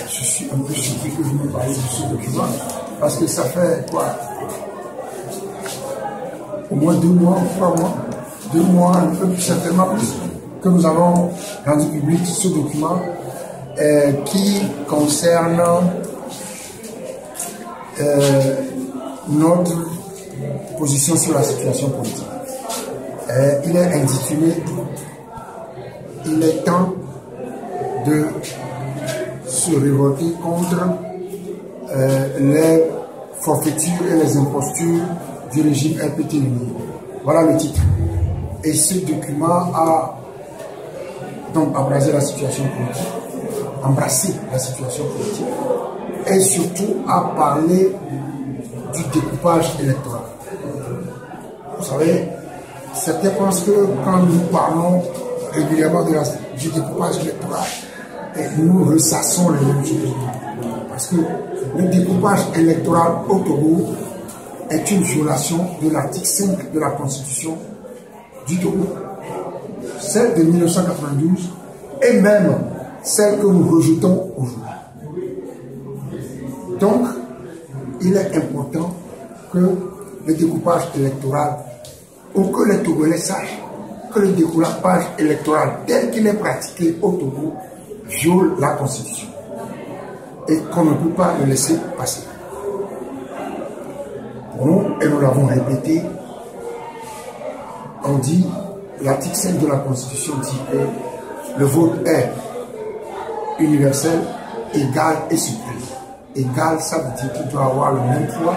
Je suis un peu surpris que vous me parliez de ce document, parce que ça fait quoi? Au moins 2 mois, 3 mois, 2 mois, un peu plus certainement plus, que nous avons rendu public ce document qui concerne notre position sur la situation politique. Il est intitulé « Il est temps de se révolter contre les forfaitures et les impostures du régime RPT-UNI ». Voilà le titre. Et ce document a donc embrassé la situation politique, et surtout a parlé du découpage électoral. Vous savez, certains pensent que quand nous parlons régulièrement du découpage électoral, nous ressassons les mêmes choses. Parce que le découpage électoral au Togo est une violation de l'article 5 de la Constitution du Togo, celle de 1992 et même celle que nous rejetons aujourd'hui. Donc, il est important que le découpage électoral, ou que les Togolais sachent que le découpage électoral tel qu'il est pratiqué au Togo viole la Constitution et qu'on ne peut pas le laisser passer. Pour nous, et nous l'avons répété, on dit, l'article 5 de la Constitution dit que le vote est universel, égal et suprême. Égal, ça veut dire qu'il doit avoir le même poids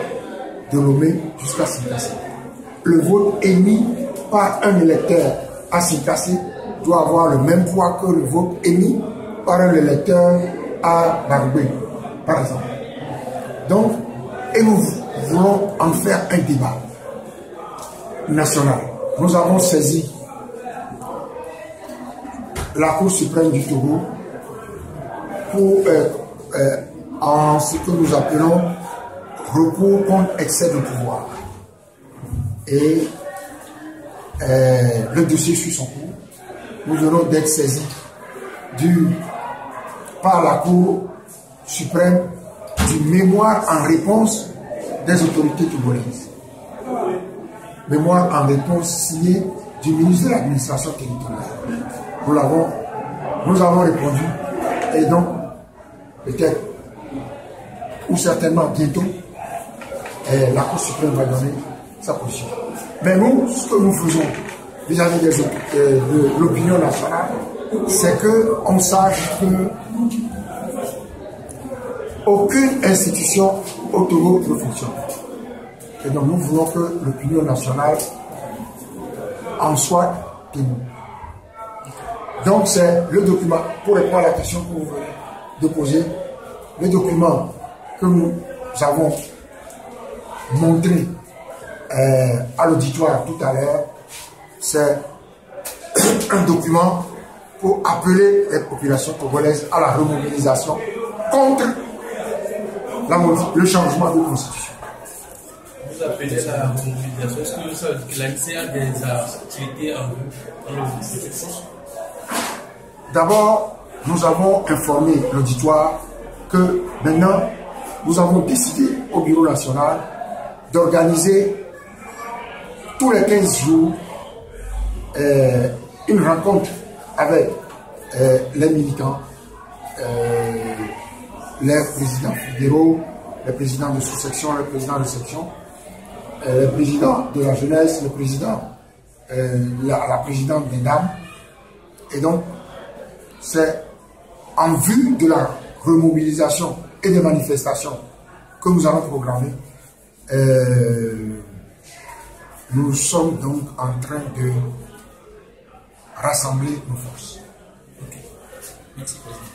de Lomé jusqu'à Sinkassé. Le vote émis par un électeur à Sinkassé doit avoir le même poids que le vote émis par un électeur à Bagbé, par exemple. Donc, et nous voulons en faire un débat national. Nous avons saisi la Cour suprême du Togo pour en ce que nous appelons recours contre excès de pouvoir. Et le dossier suit son cours. Nous venons d'être saisis par la Cour suprême du mémoire en réponse des autorités togolaises. Mémoire en réponse signé du ministre de l'administration territoriale. Nous avons répondu, et donc peut-être ou certainement bientôt la Cour suprême va donner sa position. Mais nous, ce que nous faisons vis-à-vis de l'opinion nationale, c'est qu'on sache que aucune institution au Togo ne fonctionne. Et donc nous voulons que l'opinion nationale en soit témoin. Donc c'est le document, pour répondre à la question que vous venez de poser, le document que nous avons montré à l'auditoire tout à l'heure, c'est un document pour appeler les populations togolaises à la remobilisation contre le changement de constitution. Vous appelez la remobilisation, est-ce que ça veut dire que l'ANC a des activités dans le processus? D'abord, nous avons informé l'auditoire que maintenant, nous avons décidé au Bureau national d'organiser tous les 15 jours une rencontre avec les militants, les présidents fédéraux, les présidents de sous-section, les présidents de section, le président de la jeunesse, le président, la présidente des dames. Et donc, c'est en vue de la remobilisation et des manifestations que nous allons programmer. Nous sommes donc en train de rassembler nos forces. Okay. Merci, Président.